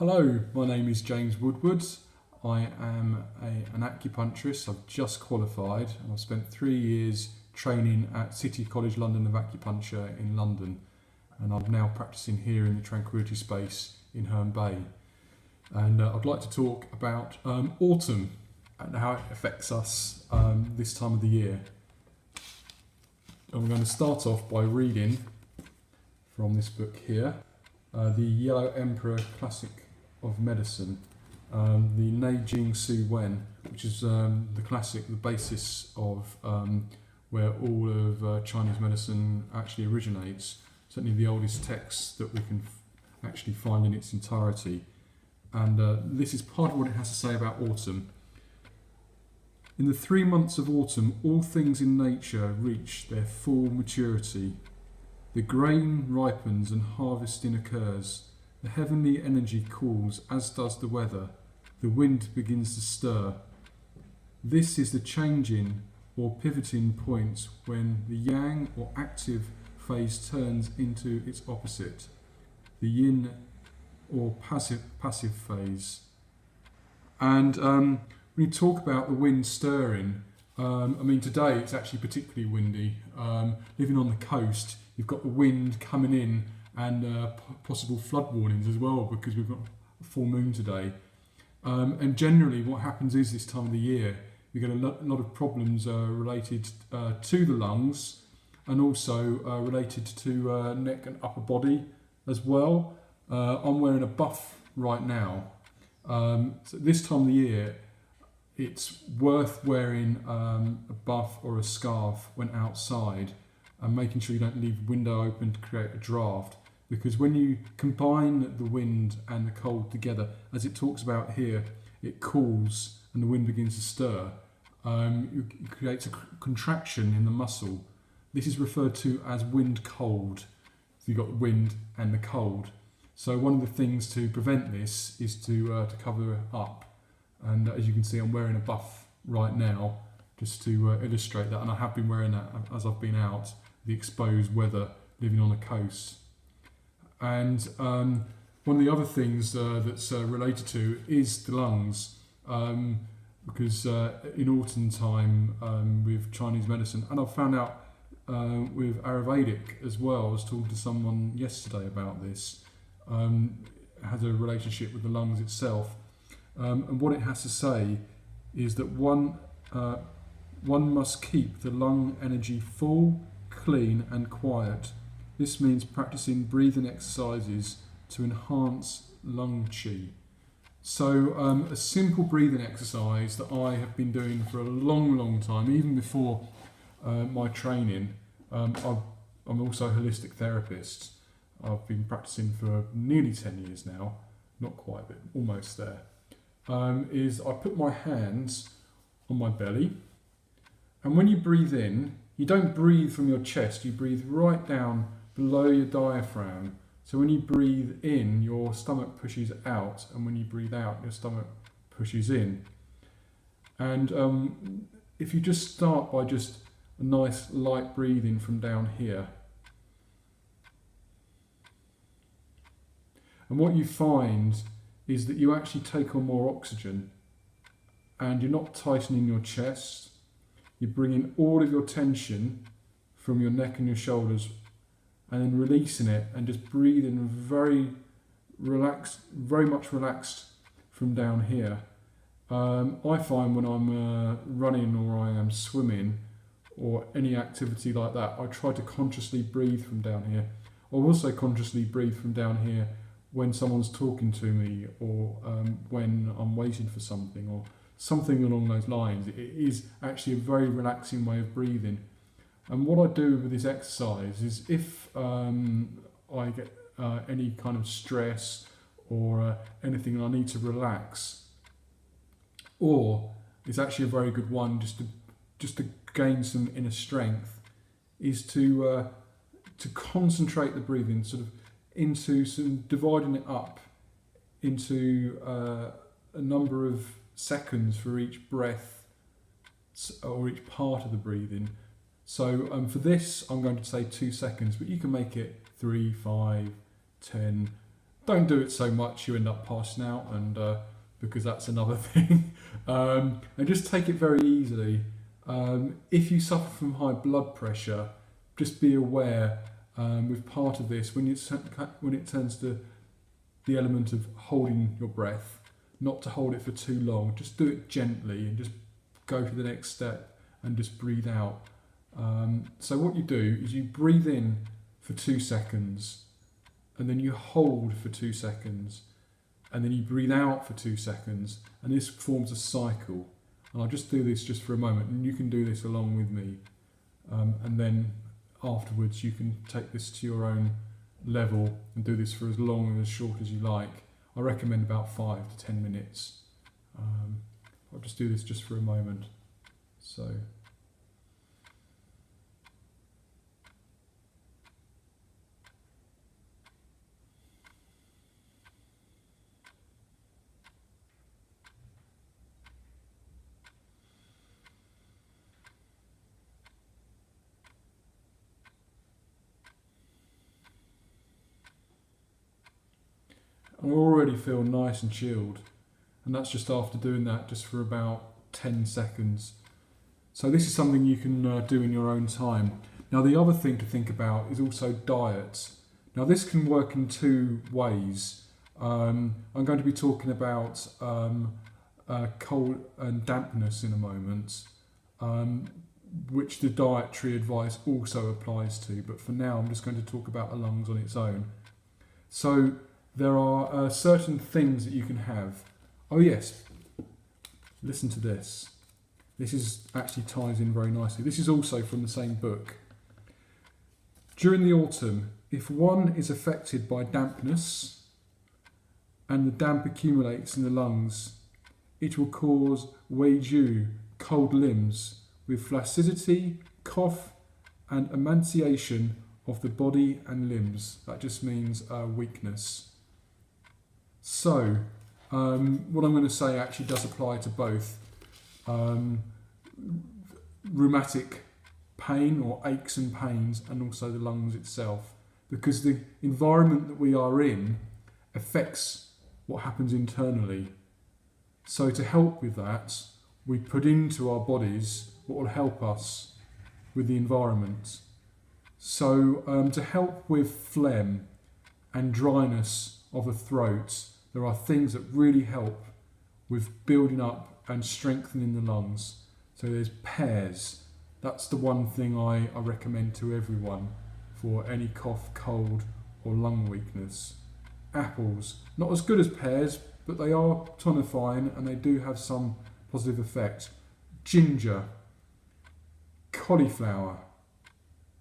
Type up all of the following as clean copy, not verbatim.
Hello, my name is James Woodward. I am an acupuncturist. I've just qualified and I've spent 3 years training at City College London of Acupuncture in London, and I'm now practicing here in the Tranquility Space in Herne Bay. And I'd like to talk about autumn and how it affects us this time of the year. And we're going to start off by reading from this book here, The Yellow Emperor Classic of Medicine, the Neijing Su Wen, which is the classic, the basis of where all of Chinese medicine actually originates, certainly the oldest text that we can actually find in its entirety. And this is part of what it has to say about autumn. In the 3 months of autumn, all things in nature reach their full maturity. The grain ripens and harvesting occurs. The heavenly energy cools, as does the weather. The wind begins to stir. This is the changing or pivoting point when the yang or active phase turns into its opposite, the yin or passive phase. And when you talk about the wind stirring, today it's actually particularly windy. Living on the coast, you've got the wind coming in and possible flood warnings as well, because we've got a full moon today. And generally what happens is this time of the year, we get a lot of problems related to the lungs, and also related to neck and upper body as well. I'm wearing a buff right now. So this time of the year, it's worth wearing a buff or a scarf when outside, and making sure you don't leave the window open to create a draft, because when you combine the wind and the cold together, as it talks about here, it cools and the wind begins to stir. It creates a contraction in the muscle. This is referred to as wind cold. So you've got the wind and the cold. So one of the things to prevent this is to cover up. And as you can see, I'm wearing a buff right now, just to illustrate that. And I have been wearing that as I've been out, the exposed weather, living on the coast. And one of the other things that's related to is the lungs, because in autumn time with Chinese medicine, and I've found out with Ayurvedic as well, I was talking to someone yesterday about this, it has a relationship with the lungs itself. And what it has to say is that one must keep the lung energy full, clean and quiet. This means practicing breathing exercises to enhance lung qi. So a simple breathing exercise that I have been doing for a long time, even before my training. I'm also a holistic therapist. I've been practicing for nearly 10 years now, not quite, but almost there. Is I put my hands on my belly, and when you breathe in, you don't breathe from your chest, you breathe right down below your diaphragm. So when you breathe in, your stomach pushes out, and when you breathe out, your stomach pushes in. And if you just start by just a nice light breathing from down here, and what you find is that you actually take on more oxygen, and you're not tightening your chest. You're bringing all of your tension from your neck and your shoulders, and then releasing it, and just breathing very relaxed, very much relaxed from down here. I find when I'm running or I am swimming or any activity like that, I try to consciously breathe from down here. I also consciously breathe from down here when someone's talking to me, or when I'm waiting for something, or something along those lines. It is actually a very relaxing way of breathing. And what I do with this exercise is, if I get any kind of stress or anything and I need to relax, or it's actually a very good one just to gain some inner strength, is to concentrate the breathing, sort of into some, dividing it up into a number of seconds for each breath or each part of the breathing. So for this, I'm going to say 2 seconds, but you can make it 3, 5, 10. Don't do it so much you end up passing out, and because that's another thing. And just take it very easily. If you suffer from high blood pressure, just be aware with part of this when it turns to the element of holding your breath, not to hold it for too long. Just do it gently and just go to the next step and just breathe out. So what you do is you breathe in for 2 seconds, and then you hold for 2 seconds, and then you breathe out for 2 seconds, and this forms a cycle. And I'll just do this just for a moment, and you can do this along with me. And then afterwards you can take this to your own level and do this for as long and as short as you like. I recommend about 5 to 10 minutes. I'll just do this just for a moment. So. I already feel nice and chilled, and that's just after doing that just for about 10 seconds. So this is something you can do in your own time. Now the other thing to think about is also diet. Now this can work in 2 ways. I'm going to be talking about cold and dampness in a moment, which the dietary advice also applies to, but for now I'm just going to talk about the lungs on its own. So there are certain things that you can have. Oh yes, listen to this. This is actually ties in very nicely. This is also from the same book. During the autumn, if one is affected by dampness and the damp accumulates in the lungs, it will cause weiju, cold limbs, with flaccidity, cough, and emaciation of the body and limbs. That just means weakness. So, what I'm going to say actually does apply to both rheumatic pain or aches and pains, and also the lungs itself, because the environment that we are in affects what happens internally. So to help with that, we put into our bodies what will help us with the environment. So to help with phlegm and dryness of the throat, there are things that really help with building up and strengthening the lungs. So there's pears. That's the one thing I recommend to everyone for any cough, cold or lung weakness. Apples, not as good as pears, but they are tonifying and they do have some positive effect. Ginger, cauliflower,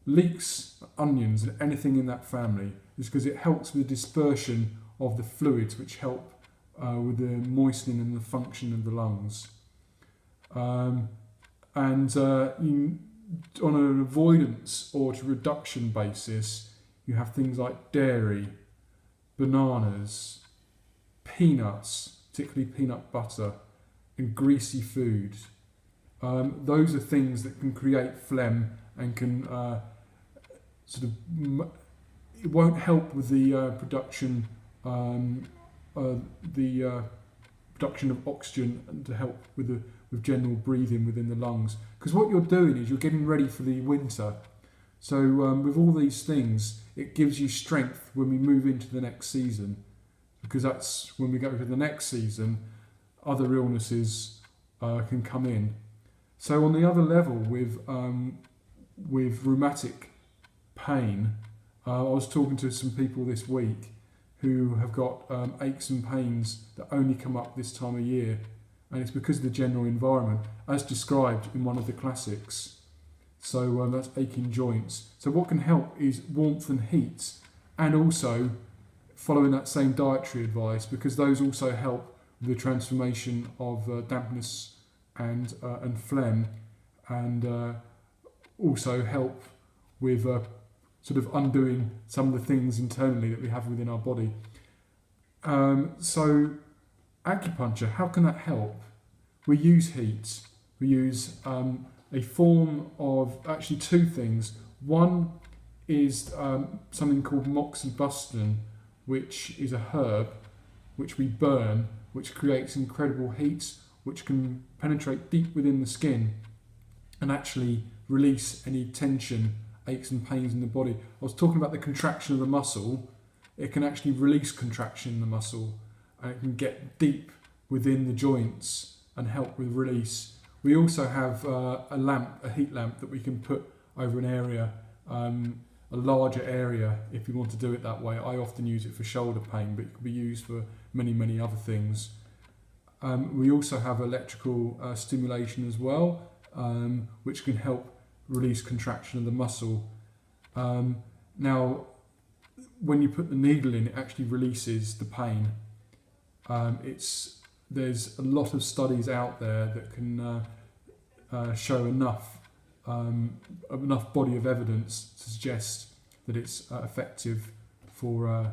leeks, onions and anything in that family is because it helps with the dispersion of the fluids which help with the moistening and the function of the lungs. On an avoidance or to reduction basis, you have things like dairy, bananas, peanuts, particularly peanut butter, and greasy food. Those are things that can create phlegm and can it won't help with the production of oxygen and to help with general breathing within the lungs. Because what you're doing is you're getting ready for the winter. So with all these things, it gives you strength when we move into the next season. Because that's when we go to the next season, other illnesses can come in. So on the other level, with rheumatic pain, I was talking to some people this week who have got aches and pains that only come up this time of year, and it's because of the general environment, as described in one of the classics. So that's aching joints. So what can help is warmth and heat, and also following that same dietary advice, because those also help with the transformation of dampness and phlegm, and also help with sort of undoing some of the things internally that we have within our body. So acupuncture, how can that help? We use heat. We use a form of actually 2 things. One is something called moxibustion, which is a herb which we burn, which creates incredible heat, which can penetrate deep within the skin and actually release any tension, aches and pains in the body. I was talking about the contraction of the muscle. It can actually release contraction in the muscle, and it can get deep within the joints and help with release. We also have a heat lamp that we can put over an area, a larger area if you want to do it that way. I often use it for shoulder pain, but it can be used for many other things. We also have electrical stimulation as well, which can help release contraction of the muscle. Now, when you put the needle in, it actually releases the pain. There's a lot of studies out there that can show enough body of evidence to suggest that it's effective for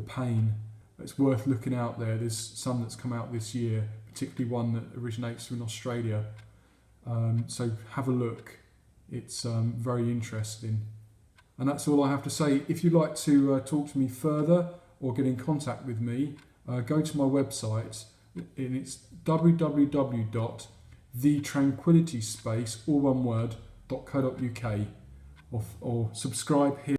pain. It's worth looking out there. There's some that's come out this year, particularly one that originates from Australia. So have a look. It's very interesting. And that's all I have to say. If you'd like to talk to me further or get in contact with me, go to my website, and it's www.thetranquilityspace, all one word, .co.uk, or subscribe here.